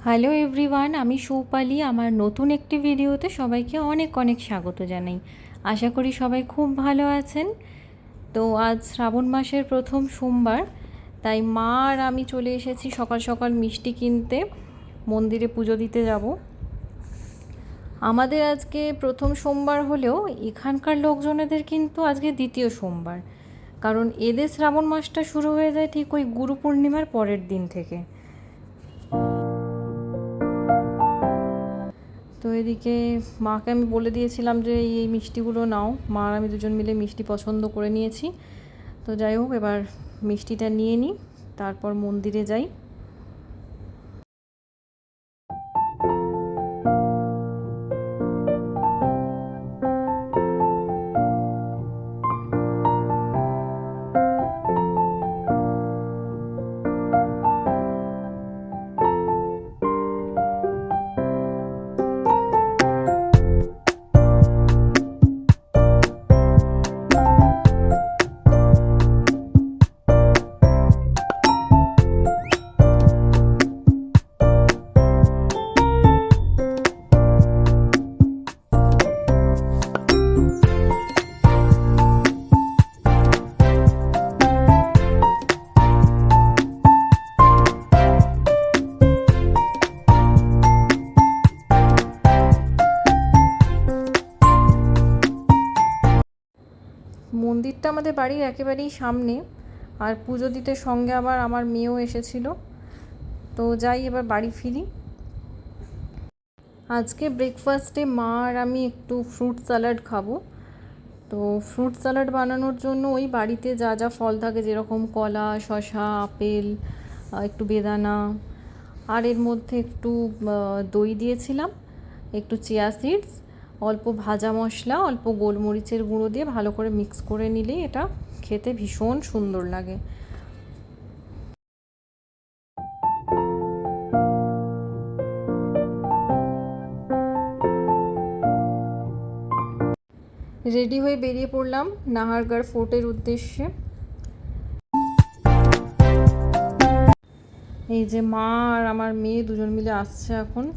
Hello everyone, আমি সৌপালি। আমার নতুন একটি ভিডিওতে সবাইকে অনেক অনেক স্বাগত জানাই। আশা করি সবাই খুব ভালো আছেন। তো আজ শ্রাবণ মাসের প্রথম সোমবার, তাই মা আর আমি চলে এসেছি সকাল সকাল মিষ্টি কিনতে। মন্দিরে পুজো দিতে যাব। আমাদের আজকে প্রথম সোমবার হলেও এখানকার লোকজনেদের কিন্তু আজকে দ্বিতীয় সোমবার, কারণ এদের শ্রাবণ মাসটা শুরু হয়ে যায় ঠিক ওই গুরু পূর্ণিমার পরের দিন থেকে। তো এদিকে মাকে আমি বলে দিয়েছিলাম যে এই মিষ্টিগুলো নাও। মা আর আমি দুজন মিলে মিষ্টি পছন্দ করে নিয়েছি। তো যাই হোক, এবার মিষ্টিটা নিয়ে নিই, তারপর মন্দিরে যাই। মন্দিরটা আমাদের বাড়ির একেবারেই সামনে, আর পুজো দিতে সঙ্গে আবার আমার মেয়েও এসেছিল। তো যাই, এবার বাড়ি ফিরি। আজকে ব্রেকফাস্টে মা আর আমি একটু ফ্রুট স্যালাড খাবো। তো ফ্রুট স্যালাড বানানোর জন্য ওই বাড়িতে যা যা ফল থাকে, যেরকম কলা, শসা, আপেল, একটু বেদানা, আর এর মধ্যে একটু দই দিয়েছিলাম, একটু চিয়া সিডস, অল্প ভাজা মশলা, অল্প গোলমরিচের গুঁড়ো দিয়ে ভালো করে মিক্স করে নিলেই এটা খেতে ভীষণ সুন্দর লাগে। রেডি হয়ে বেরিয়ে পড়লাম নাহারগড় ফোর্টের উদ্দেশ্যে। এই যে মা আর আমার মেয়ে দুজন মিলে আসছে এখন।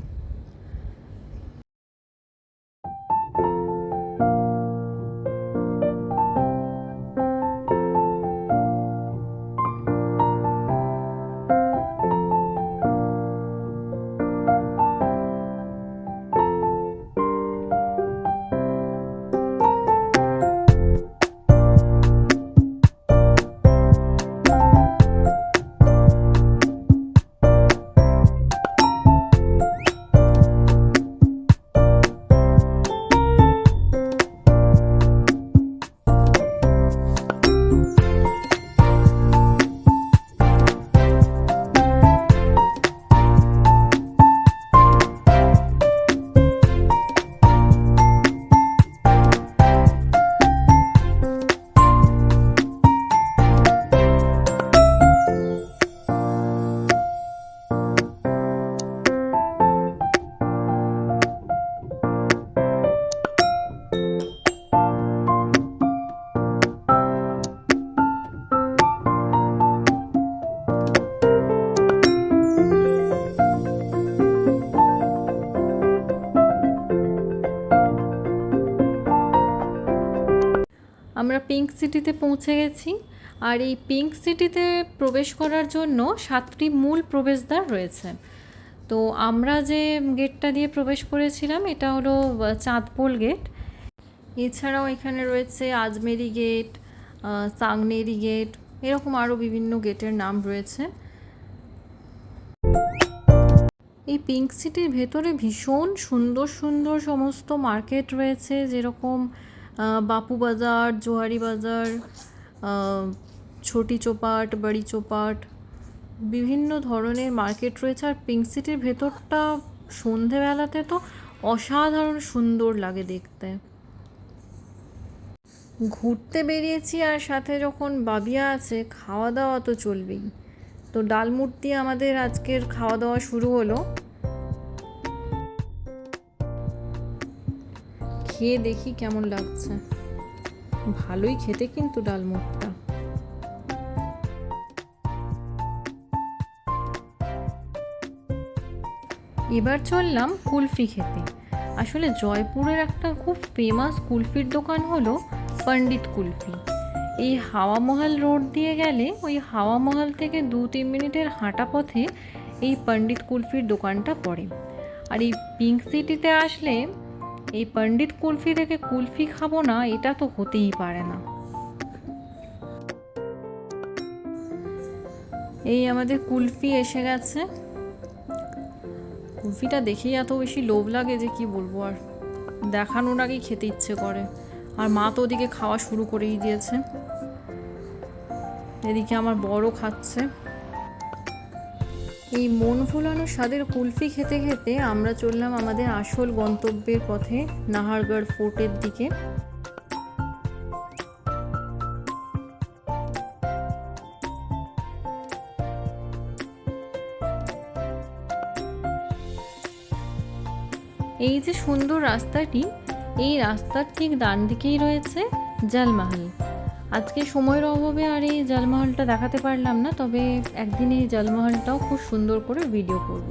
আমরা পিঙ্ক সিটিতে পৌঁছে গেছি। আর এই পিঙ্ক সিটিতে প্রবেশ করার জন্য 7টি মূল প্রবেশদ্বার রয়েছে। তো আমরা যে গেটটা দিয়ে প্রবেশ করেছিলাম এটা হলো চাঁদপোল গেট। এছাড়াও এখানে রয়েছে আজমেরি গেট, সাংনেরি গেট, এরকম আরও বিভিন্ন গেটের নাম রয়েছে। এই পিঙ্ক সিটির ভেতরে ভীষণ সুন্দর সুন্দর সমস্ত মার্কেট রয়েছে, যেরকম বাপু বাজার, জোহারি বাজার, ছোটি চৌপাট, বড়ি চৌপাট, বিভিন্ন ধরনের মার্কেট রয়েছে। আর পিঙ্ক সিটির ভেতরটা সন্ধেবেলাতে তো অসাধারণ সুন্দর লাগে দেখতে। ঘুরতে বেরিয়েছি আর সাথে যখন বাবিয়া আছে, খাওয়া দাওয়া তো চলবেই। তো ডালমুট দিয়ে আমাদের আজকের খাওয়া দাওয়া শুরু হলো। খেয়ে দেখি কেমন লাগছে। ভালোই খেতে কিন্তু ডালমুটটা। এবার চললাম কুলফি খেতে। আসলে জয়পুরের একটা খুব ফেমাস কুলফির দোকান হলো পণ্ডিত কুলফি। এই হাওয়া মহল রোড দিয়ে গেলে ওই হাওয়া মহল থেকে 2-3 মিনিটের হাঁটা পথে এই পণ্ডিত কুলফির দোকানটা পড়ে। আর এই পিঙ্ক সিটিতে আসলে এই পণ্ডিত কুলফি থেকে কুলফি খাবো না, এটা তো হতেই পারে না। এই আমাদের কুলফি এসে গেছে। কুলফিটা দেখেই এত বেশি লোভ লাগে যে কি বলবো, আর দেখানোর আগেই খেতে ইচ্ছে করে। আর মা তো ওদিকে খাওয়া শুরু করেই দিয়েছে, এদিকে আমার বড় খাচ্ছে। এই মন ভোলানো স্বাদের কুলফি খেতে খেতে আমরা চললাম আমাদের আসল গন্তব্যের পথে, নাহারগড় ফোর্টের দিকে। এই যে সুন্দর রাস্তাটি, এই রাস্তার ঠিক ডান দিকেই রয়েছে জলমহল। আজকে সময়ের অভাবে আর এই জলমহলটা দেখাতে পারলাম না, তবে একদিন এই জলমহলটাও খুব সুন্দর করে ভিডিও করব।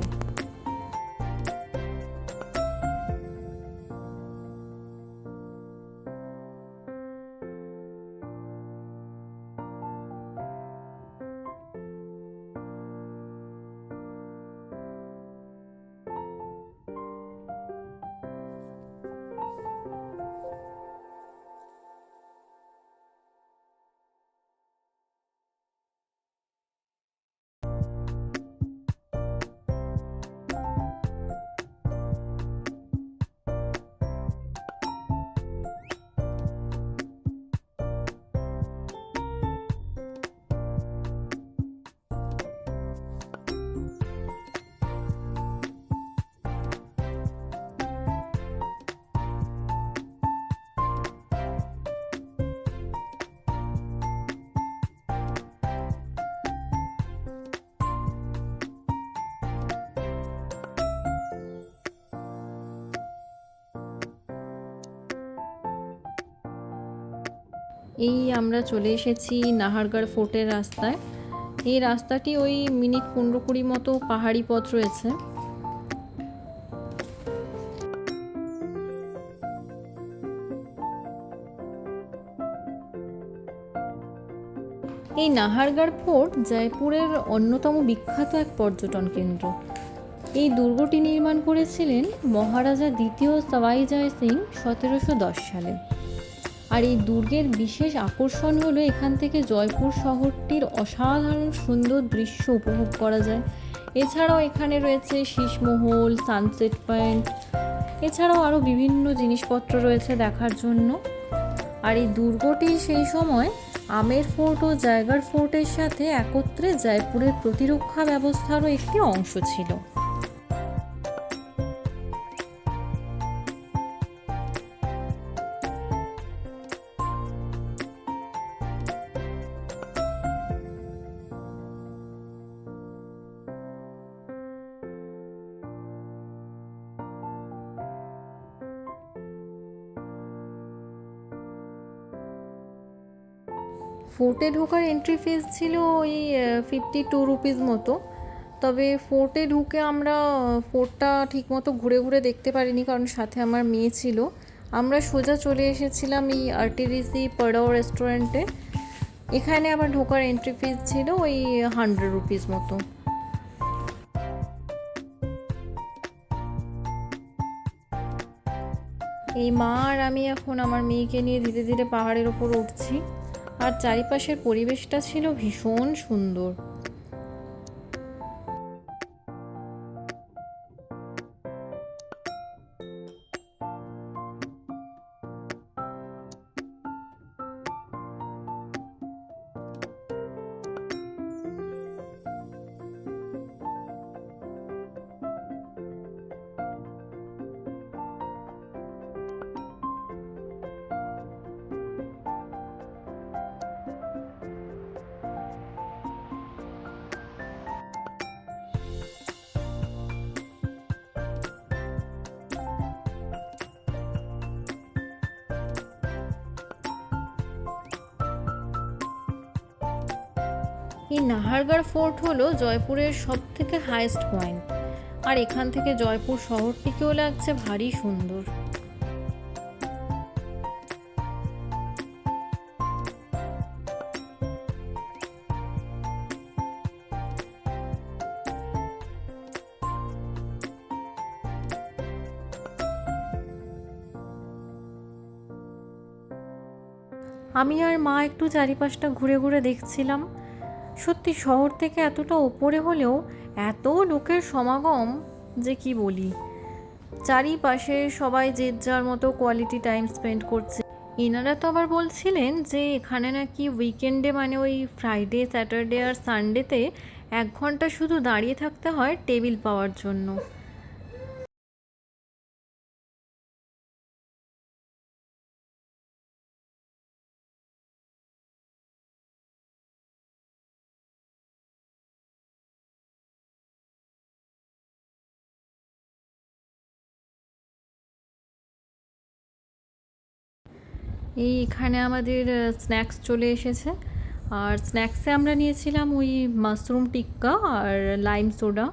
এই আমরা চলে এসেছি নাহারগড় ফোর্টের রাস্তায়। এই রাস্তাটি ওই মিনিট 15-20 মতো পাহাড়ি পথ রয়েছে। এই নাহারগড় ফোর্ট জয়পুরের অন্যতম বিখ্যাত এক পর্যটন কেন্দ্র। এই দুর্গটি নির্মাণ করেছিলেন মহারাজা দ্বিতীয় সওয়াই জয় সিং 1710 সালে। আর এই দুর্গের বিশেষ আকর্ষণ হলো এখান থেকে জয়পুর শহরটির অসাধারণ সুন্দর দৃশ্য উপভোগ করা যায়। এছাড়াও এখানে রয়েছে শীষমহল, সানসেট পয়েন্ট, এছাড়াও আরও বিভিন্ন জিনিসপত্র রয়েছে দেখার জন্য। আর এই দুর্গটি সেই সময় আমের ফোর্ট ও জয়গড় ফোর্টের সাথে একত্রে জয়পুরের প্রতিরক্ষা ব্যবস্থারও একটি অংশ ছিল। ফোর্টে ঢোকার এন্ট্রি ফিস ছিল ওই 52 রুপিস মতো। তবে ফোর্টে ঢুকে আমরা ফোর্টটা ঠিকমতো ঘুরে ঘুরে দেখতে পারিনি, কারণ সাথে আমার মেয়ে ছিল। আমরা সোজা চলে এসেছিলাম এই আর্টিরিসি পাড়াও রেস্টুরেন্টে। এখানে আবার ঢোকার এন্ট্রি ফিস ছিল ওই 100 রুপিস মতো। এই মা আর আমি এখন আমার মেয়েকে নিয়ে ধীরে ধীরে পাহাড়ের ওপর উঠছি। আর চারিপাশের পরিবেশটা ছিল ভীষণ সুন্দর। এই নাহারগড় ফোর্ট হলো জয়পুরের সবথেকে হাইয়েস্ট পয়েন্ট। আর এখান থেকে জয়পুর শহরটিকেও লাগছে ভারী সুন্দর। আমি আর মা একটু চারিপাশটা ঘুরে ঘুরে দেখছিলাম। সত্যি শহর থেকে এতটা ওপরে হলেও এত লোকের সমাগম যে কি বলি। চারিপাশে সবাই যে যার মতো কোয়ালিটি টাইম স্পেন্ড করছে। এনারা তো আবার বলছিলেন যে এখানে নাকি উইকেন্ডে মানে ওই ফ্রাইডে, স্যাটারডে আর সানডেতে 1 ঘন্টা শুধু দাঁড়িয়ে থাকতে হয় টেবিল পাওয়ার জন্য। এখানে আমাদের স্ন্যাক্স চলে এসেছে। আর স্ন্যাক্সে আমরা নিয়েছিলাম ওই মাশরুম টিক্কা আর লাইম সোডা।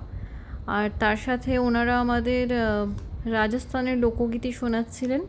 আর তার সাথে ওনারা আমাদের রাজস্থানের লোকগীতি শোনাচ্ছিলেন।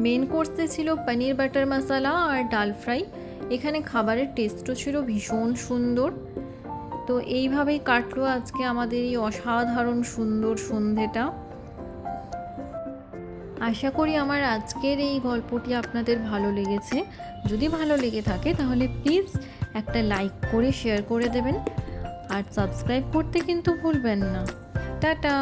মেন কোর্সে ছিল পনির বাটার মশলা আর ডাল ফ্রাই। এখানে খাবারের টেস্টও ছিল ভীষণ সুন্দর। তো এইভাবেই কাটলো আজকে আমাদের এই অসাধারণ সুন্দর সন্ধেটা। আশা করি আমার আজকের এই গল্পটি আপনাদের ভালো লেগেছে। যদি ভালো লেগে থাকে তাহলে প্লিজ একটা লাইক করে শেয়ার করে দেবেন। আর সাবস্ক্রাইব করতে কিন্তু ভুলবেন না। টাটা।